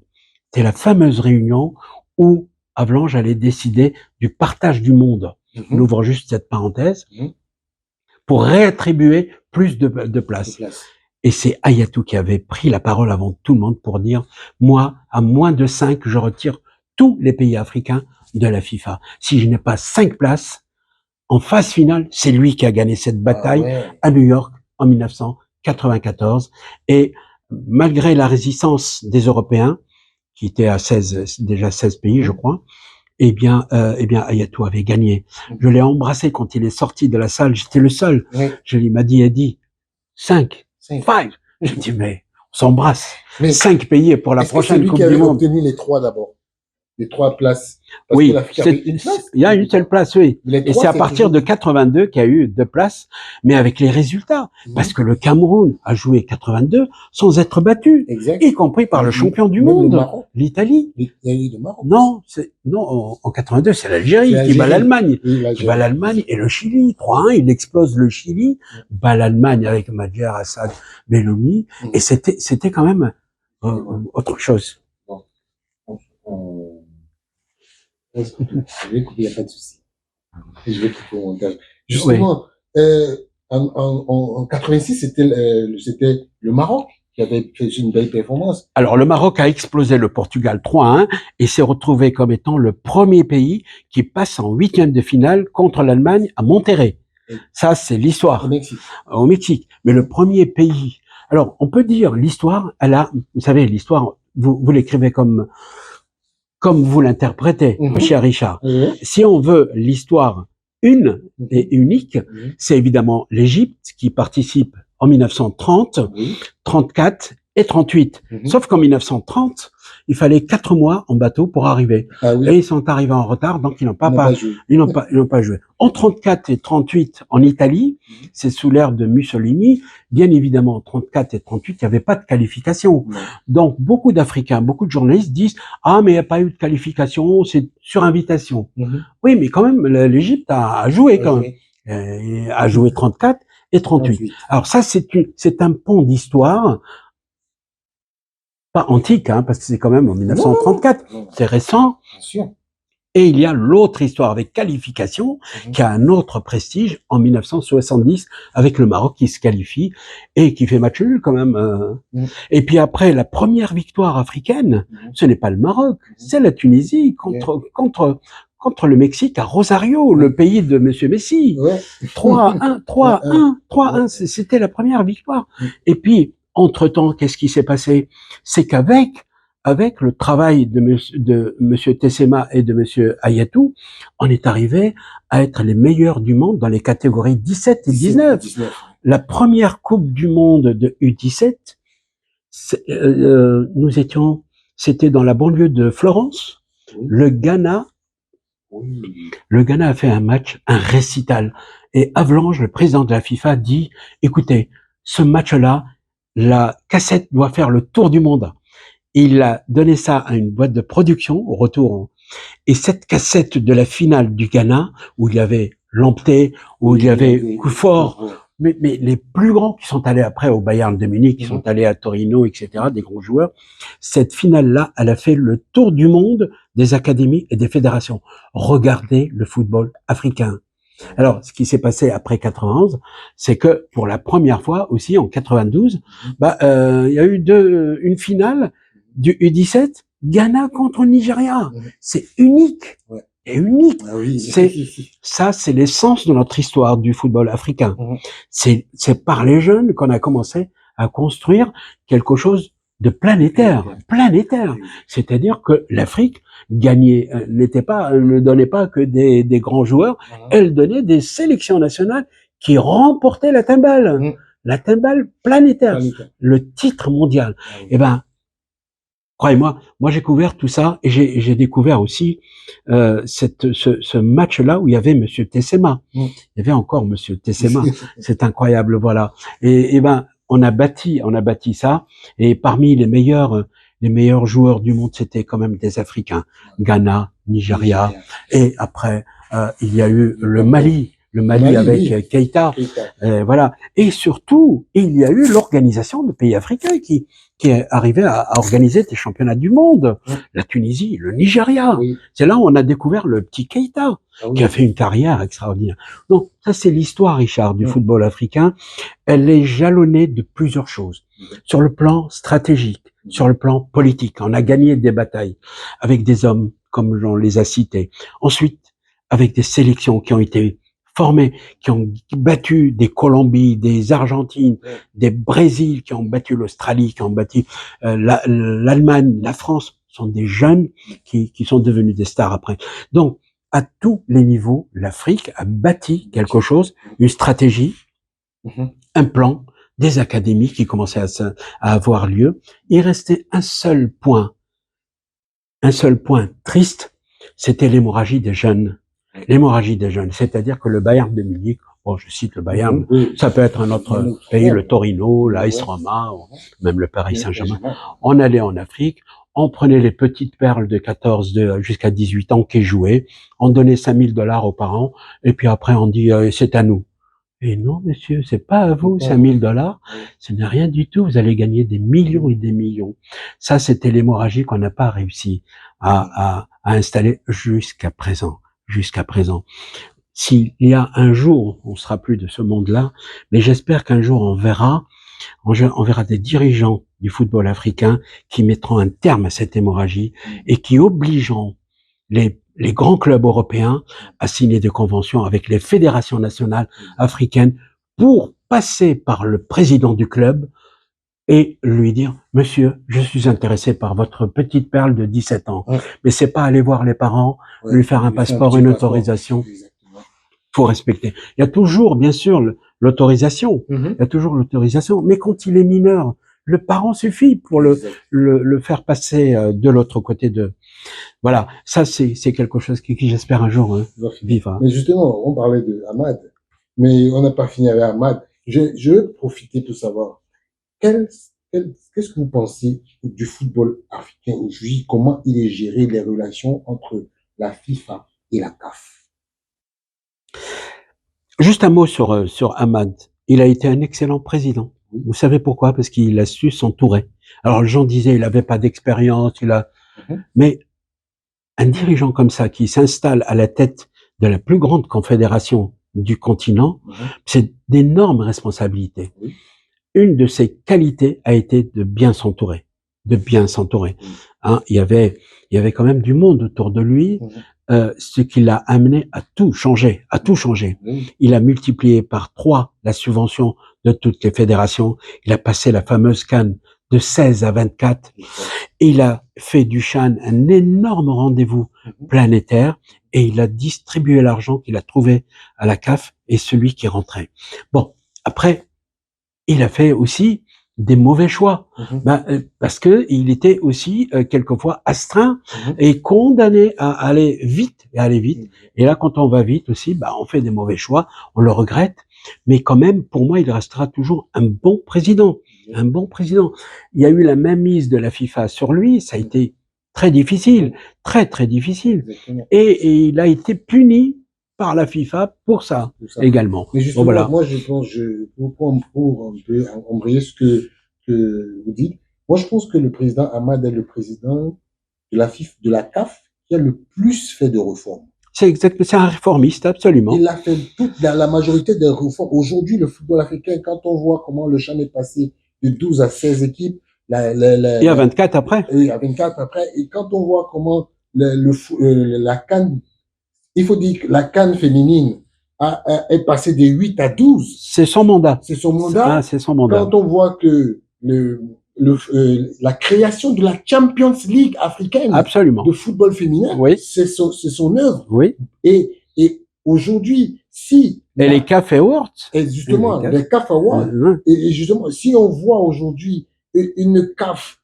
C'est la fameuse réunion où Avalanche allait décider du partage du monde. On ouvre juste cette parenthèse pour réattribuer plus de places. Et c'est Hayatou qui avait pris la parole avant tout le monde pour dire, moi, à moins de 5, je retire tous les pays africains de la FIFA. Si je n'ai pas 5 places en phase finale, c'est lui qui a gagné cette bataille à New York en 1994. Et malgré la résistance des Européens, qui étaient à déjà 16 pays, je crois, eh bien, Hayatou avait gagné. Je l'ai embrassé quand il est sorti de la salle. J'étais le seul. Il m'a dit, Eddie, 5. J'ai dit, mais on s'embrasse. 5 pays pour la prochaine Coupe du Monde. C'est lui qui avait obtenu les 3 d'abord. Les 3 places. Parce oui, il y a une seule place, oui. Et c'est à partir de 82 qu'il y a eu 2 places, mais avec les résultats. Parce que le Cameroun a joué 82 sans être battu, y compris par le champion du monde, l'Italie. Il y a eu le Maroc. Non, en 82, c'est l'Algérie qui bat l'Allemagne. Qui bat l'Allemagne et le Chili. 3-1, il explose le Chili, bat l'Allemagne avec Madjer, Assad, Belloumi. Et c'était quand même autre chose. Je vais couper, il n'y a pas de souci. Je vais couper au montage. Justement, en 86, c'était le Maroc qui avait fait une belle performance. Alors, le Maroc a explosé le Portugal 3-1 et s'est retrouvé comme étant le premier pays qui passe en 8e de finale contre l'Allemagne à Monterrey. Ça, c'est l'histoire. Au Mexique. Mais le premier pays. Alors, on peut dire l'histoire, vous savez, l'histoire, vous l'écrivez comme vous l'interprétez, cher Richard. Si on veut l'histoire une et unique, c'est évidemment l'Égypte qui participe en 1930, 34 et 38. Sauf qu'en 1930, il fallait 4 mois en bateau pour arriver. Et ils sont arrivés en retard, donc ils n'ont pas joué. En 34 et 38, en Italie, c'est sous l'ère de Mussolini. Bien évidemment, en 34 et 38, il n'y avait pas de qualification. Donc, beaucoup d'Africains, beaucoup de journalistes disent « Ah, mais il n'y a pas eu de qualification, c'est sur invitation. Oui, mais quand même, l'Égypte a joué quand même. A joué 34 et 38. Alors ça, c'est un pont d'histoire, pas antique, parce que c'est quand même en 1934. C'est récent. Bien sûr. Et il y a l'autre histoire avec qualification, qui a un autre prestige en 1970, avec le Maroc qui se qualifie et qui fait match nul quand même. Et puis après, la première victoire africaine, ce n'est pas le Maroc, c'est la Tunisie contre le Mexique à Rosario, le pays de Monsieur Messi. 3-1, c'était la première victoire. Et puis, entre-temps, qu'est-ce qui s'est passé? C'est qu'avec le travail de monsieur Tessema et de monsieur Hayatou, on est arrivé à être les meilleurs du monde dans les catégories 17 et 19. La première Coupe du Monde de U17, c'était dans la banlieue de Florence. Le Ghana a fait un match, un récital. Et Avalanche, le président de la FIFA, dit, écoutez, ce match-là, la cassette doit faire le tour du monde. Il a donné ça à une boîte de production au retour. Et cette cassette de la finale du Ghana, où il y avait Lamptey, où il y avait Couffort, mais les plus grands qui sont allés après au Bayern de Munich, qui sont allés à Torino, etc., des grands joueurs, cette finale-là, elle a fait le tour du monde des académies et des fédérations. Regardez le football africain. Alors, ce qui s'est passé après 91, c'est que pour la première fois aussi, en 92, il y a eu une finale du U17, Ghana contre le Nigeria. C'est unique. Et unique. C'est l'essence de notre histoire du football africain. C'est par les jeunes qu'on a commencé à construire quelque chose de planétaire. C'est-à-dire que l'Afrique ne donnait pas que des grands joueurs, elle donnait des sélections nationales qui remportaient la timbale. La timbale planétaire. Le titre mondial. Croyez-moi, moi j'ai couvert tout ça et j'ai découvert aussi ce match-là où il y avait Monsieur Tessema. Il y avait encore Monsieur Tessema. C'est incroyable, voilà. Et on a bâti ça. Et parmi les meilleurs joueurs du monde, c'était quand même des Africains. Ghana, Nigeria. Et après, il y a eu le Mali avec Keïta. Voilà. Et surtout, il y a eu l'organisation de pays africains qui est arrivé à organiser des championnats du monde. La Tunisie, le Nigeria. C'est là où on a découvert le petit Keïta, qui a fait une carrière extraordinaire. Donc, ça c'est l'histoire, Richard, du football africain. Elle est jalonnée de plusieurs choses. Sur le plan stratégique, sur le plan politique, on a gagné des batailles avec des hommes, comme on les a cités. Ensuite, avec des sélections qui ont été formés, qui ont battu des Colombies, des Argentines, des Brésil, qui ont battu l'Australie, qui ont battu l'Allemagne, la France, sont des jeunes qui sont devenus des stars après. Donc, à tous les niveaux, l'Afrique a bâti quelque chose, une stratégie, un plan, des académies qui commençaient à avoir lieu. Il restait un seul point triste, c'était l'hémorragie des jeunes. L'hémorragie des jeunes, c'est-à-dire que le Bayern de Munich, bon, je cite le Bayern, ça peut être un autre pays, le Torino, l'AS Roma, même le Paris Saint-Germain. On allait en Afrique, on prenait les petites perles de 14 jusqu'à 18 ans qui jouaient, on donnait $5,000 aux parents, et puis après on dit c'est à nous. Et non, monsieur, c'est pas à vous, $5,000, ce n'est rien du tout, vous allez gagner des millions et des millions. Ça, c'était l'hémorragie qu'on n'a pas réussi à installer jusqu'à présent. S'il y a un jour, on sera plus de ce monde-là, mais j'espère qu'un jour on verra des dirigeants du football africain qui mettront un terme à cette hémorragie et qui obligeront les grands clubs européens à signer des conventions avec les fédérations nationales africaines pour passer par le président du club et lui dire, monsieur, je suis intéressé par votre petite perle de 17 ans. Mais c'est pas aller voir les parents, lui faire un passeport, une autorisation. Faut respecter. Il y a toujours, bien sûr, l'autorisation. Il y a toujours l'autorisation. Mais quand il est mineur, le parent suffit pour le faire passer de l'autre côté de... Voilà. Ça, c'est quelque chose qui j'espère un jour vivra. Mais justement, on parlait de Hamad, mais on n'a pas fini avec Hamad. Je veux profiter pour savoir qu'est-ce que vous pensez du football africain aujourd'hui? Comment il est géré, les relations entre la FIFA et la CAF? Juste un mot sur Hamad. Il a été un excellent président. Vous savez pourquoi? Parce qu'il a su s'entourer. Alors, les gens disaient, il avait pas d'expérience, mais un dirigeant comme ça, qui s'installe à la tête de la plus grande confédération du continent, c'est d'énormes responsabilités. Une de ses qualités a été de bien s'entourer. Hein, il y avait quand même du monde autour de lui, ce qui l'a amené à tout changer. Il a multiplié par 3 la subvention de toutes les fédérations. Il a passé la fameuse CAN de 16 à 24. Et il a fait du CHAN un énorme rendez-vous planétaire et il a distribué l'argent qu'il a trouvé à la CAF et celui qui rentrait. Bon, après, il a fait aussi des mauvais choix, parce que il était aussi quelquefois astreint et condamné à aller vite. Et là, quand on va vite aussi, on fait des mauvais choix, on le regrette. Mais quand même, pour moi, il restera toujours un bon président. Il y a eu la mainmise de la FIFA sur lui, ça a été très difficile, très difficile. Et il a été puni par la FIFA pour ça également. Mais justement, voilà. Moi, je pense, pour un peu embrayer ce que vous dites, moi, je pense que le président Hamad est le président de la FIFA, de la CAF, qui a le plus fait de réformes. C'est exact, c'est un réformiste, absolument. Il a fait la majorité des réformes. Aujourd'hui, le football africain, quand on voit comment le CHAN est passé de 12 à 16 équipes, et à 24 après. Et à 24 après. Et quand on voit comment la CAN, il faut dire que la CAN féminine est passée de 8 à 12. C'est son mandat. C'est son mandat. C'est son mandat. Quand on voit que la création de la Champions League africaine absolument de football féminin, c'est son œuvre. Oui. Et aujourd'hui, et les CAF Awards. Et justement, les CAF Awards. Et justement, si on voit aujourd'hui une CAF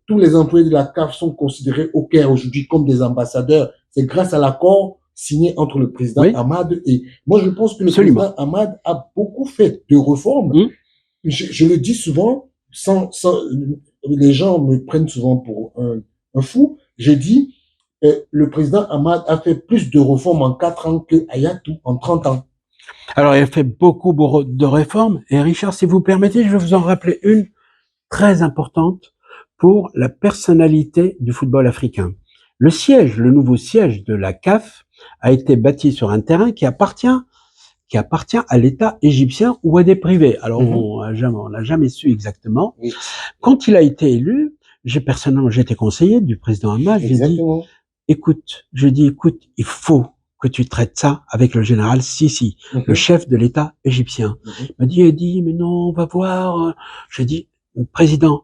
tous les employés de la CAF sont considérés au Caire aujourd'hui comme des ambassadeurs, c'est grâce à l'accord signé entre le président Hamad et moi je pense que le président Hamad a beaucoup fait de réformes. Je le dis souvent, les gens me prennent souvent pour un fou. Je dis, le président Hamad a fait plus de réformes en 4 ans que Hayatou en 30 ans. Alors, il a fait beaucoup de réformes. Et Richard, si vous permettez, je vais vous en rappeler une très importante pour la personnalité du football africain. Le nouveau siège de la CAF a été bâti sur un terrain qui appartient à l'État égyptien ou à des privés. Alors, on n'a jamais su exactement. Quand il a été élu, j'étais conseiller du président Hamad, j'ai dit, écoute, il faut que tu traites ça avec le général Sisi, le chef de l'État égyptien. Il m'a dit, Eddy, mais non, on va voir. J'ai dit, président,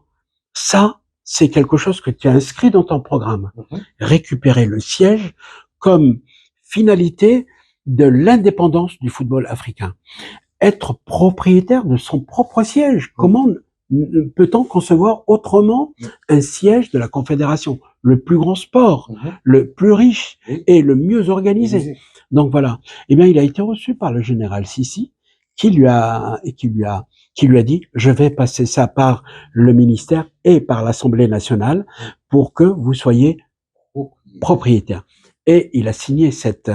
ça, c'est quelque chose que tu as inscrit dans ton programme. Récupérer le siège comme finalité de l'indépendance du football africain. Être propriétaire de son propre siège. Comment peut-on concevoir autrement un siège de la Confédération, le plus grand sport, le plus riche et le mieux organisé. Donc voilà. Eh bien, il a été reçu par le général Sisi, qui lui a dit, je vais passer ça par le ministère et par l'Assemblée nationale pour que vous soyez propriétaire. Et il a signé cette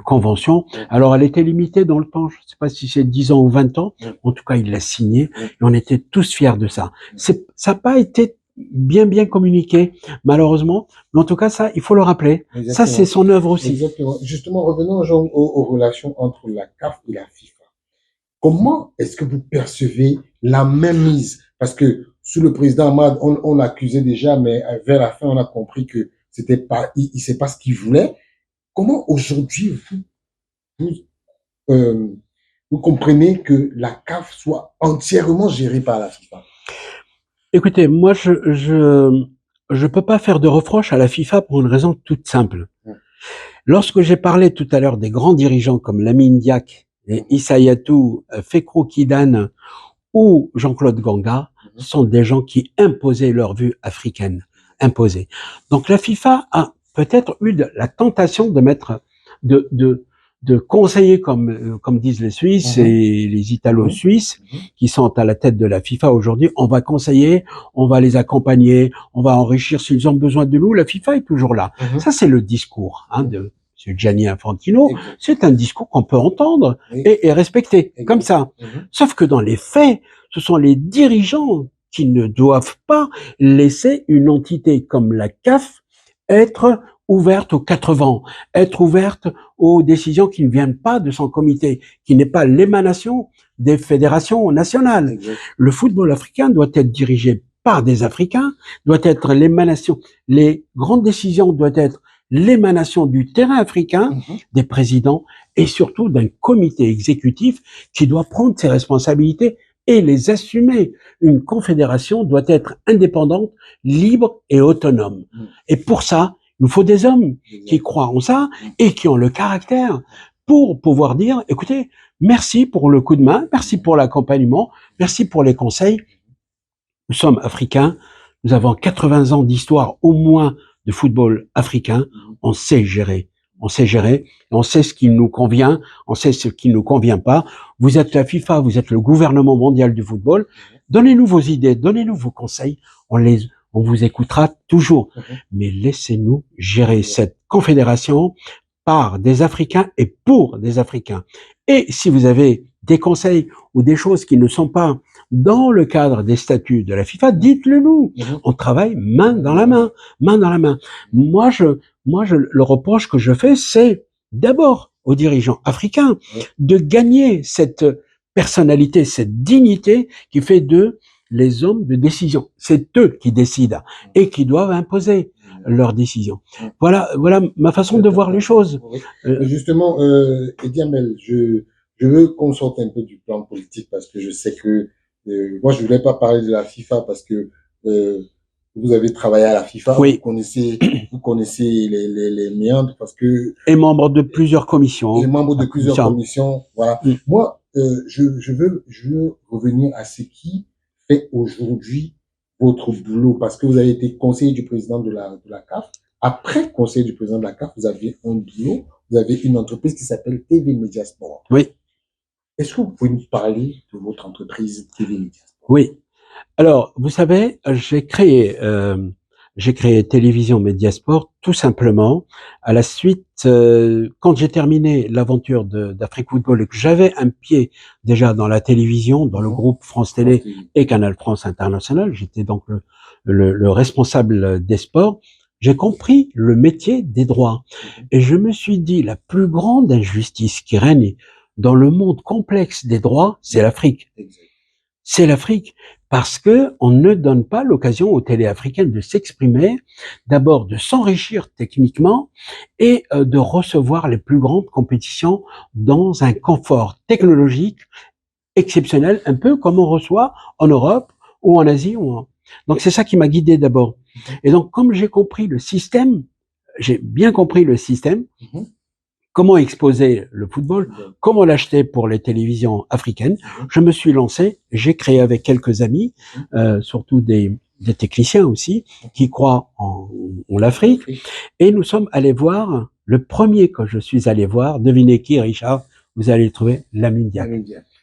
convention. Alors, elle était limitée dans le temps. Je ne sais pas si c'est 10 ans ou 20 ans. En tout cas, il l'a signée et on était tous fiers de ça. Ça n'a pas été bien communiqué, malheureusement. Mais en tout cas, ça, il faut le rappeler. Exactement. Ça, c'est son œuvre aussi. Exactement. Justement, revenons aux relations entre la CAF et la FIFA. Comment est-ce que vous percevez la mainmise? Parce que sous le président Ahmad, on l'accusait déjà, mais vers la fin, on a compris que c'était pas, il sait pas ce qu'il voulait. Comment aujourd'hui vous comprenez que la CAF soit entièrement gérée par la FIFA? Écoutez, moi, je peux pas faire de reproche à la FIFA pour une raison toute simple. Lorsque j'ai parlé tout à l'heure des grands dirigeants comme Lamine Diack, et Issa Yatou, Fekro Kidane ou Jean-Claude Ganga, sont des gens qui imposaient leur vue africaine. Imposée. Donc la FIFA a peut-être eu la tentation de mettre, de conseiller comme disent les Suisses et les Italo-Suisses qui sont à la tête de la FIFA aujourd'hui. On va conseiller, on va les accompagner, on va enrichir s'ils ont besoin de nous. La FIFA est toujours là. Ça c'est le discours de M. Gianni Infantino. C'est un discours qu'on peut entendre et respecter comme ça. Sauf que dans les faits, ce sont les dirigeants qui ne doivent pas laisser une entité comme la CAF être ouverte aux quatre vents, être ouverte aux décisions qui ne viennent pas de son comité, qui n'est pas l'émanation des fédérations nationales. Le football africain doit être dirigé par des Africains, doit être l'émanation, les grandes décisions doivent être l'émanation du terrain africain, des présidents et surtout d'un comité exécutif qui doit prendre ses responsabilités et les assumer. Une confédération doit être indépendante, libre et autonome. Et pour ça, il nous faut des hommes qui croient en ça et qui ont le caractère pour pouvoir dire, écoutez, merci pour le coup de main, merci pour l'accompagnement, merci pour les conseils. Nous sommes africains, nous avons 80 ans d'histoire au moins de football africain, on sait gérer. On sait gérer, on sait ce qui nous convient, on sait ce qui ne nous convient pas. Vous êtes la FIFA, vous êtes le gouvernement mondial du football. Donnez-nous vos idées, donnez-nous vos conseils. On vous écoutera toujours. Mais laissez-nous gérer cette confédération par des Africains et pour des Africains. Et si vous avez des conseils ou des choses qui ne sont pas dans le cadre des statuts de la FIFA, dites-le nous. On travaille main dans la main, main dans la main. Moi, le reproche que je fais, c'est d'abord aux dirigeants africains de gagner cette personnalité, cette dignité qui fait d'eux les hommes de décision. C'est eux qui décident et qui doivent imposer leurs décisions. Voilà ma façon de voir les choses. Justement, Eddy Hamel, je veux qu'on sorte un peu du plan politique parce que je sais que moi je voulais pas parler de la FIFA parce que vous avez travaillé à la FIFA, vous connaissez les méandres parce que et membre de plusieurs commissions. Et membre de plusieurs commissions, voilà. Moi, je veux revenir à ce qui fait aujourd'hui votre boulot parce que vous avez été conseiller du président de la CAF. Après conseiller du président de la CAF, vous avez un boulot, vous avez une entreprise qui s'appelle TV Media Sport. Oui. Est-ce que vous pouvez nous parler de votre entreprise TV Media Sport? Oui. Alors, vous savez, j'ai créé Télévision Mediasport tout simplement à la suite, quand j'ai terminé l'aventure d'Afrique Football et que j'avais un pied déjà dans la télévision, dans le groupe France Télé et Canal France International, j'étais donc le responsable des sports, j'ai compris le métier des droits. Et je me suis dit, la plus grande injustice qui règne dans le monde complexe des droits, c'est l'Afrique. C'est l'Afrique. parce que on ne donne pas l'occasion aux télés africaines de s'exprimer, d'abord de s'enrichir techniquement et de recevoir les plus grandes compétitions dans un confort technologique exceptionnel, un peu comme on reçoit en Europe ou en Asie. Donc c'est ça qui m'a guidé d'abord. Et donc comme j'ai compris le système, j'ai bien compris le système, comment exposer le football, comment l'acheter pour les télévisions africaines, je me suis lancé, j'ai créé avec quelques amis, surtout des techniciens aussi, qui croient en l'Afrique, et nous sommes allés voir, le premier que je suis allé voir, devinez qui, Richard, vous allez le trouver, Lamine Diack.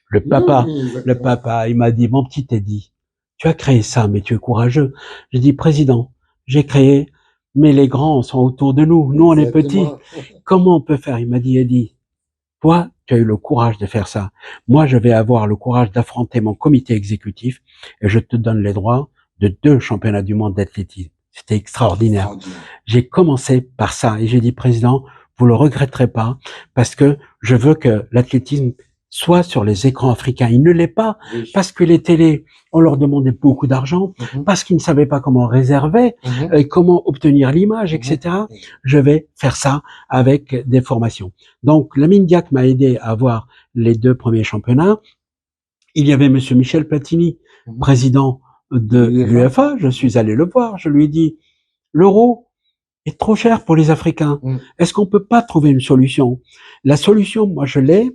Le papa, il m'a dit, mon petit Teddy, tu as créé ça, mais tu es courageux. J'ai dit, président, j'ai créé, mais les grands sont autour de nous. Nous, on est petits. Comment on peut faire? Il m'a dit, Eddie, toi, tu as eu le courage de faire ça. Moi, je vais avoir le courage d'affronter mon comité exécutif et je te donne les droits de 2 championnats du monde d'athlétisme. C'était extraordinaire. J'ai commencé par ça et j'ai dit, président, vous le regretterez pas parce que je veux que l'athlétisme soit sur les écrans africains. Il ne l'est pas parce que les télés, on leur demandait beaucoup d'argent, parce qu'ils ne savaient pas comment réserver, comment obtenir l'image, etc. Je vais faire ça avec des formations. Donc, Lamine Diack m'a aidé à avoir les 2 premiers championnats. Il y avait monsieur Michel Platini, président de l'UEFA. Je suis allé le voir. Je lui ai dit, l'euro est trop cher pour les Africains. Est-ce qu'on peut pas trouver une solution? La solution, moi, je l'ai.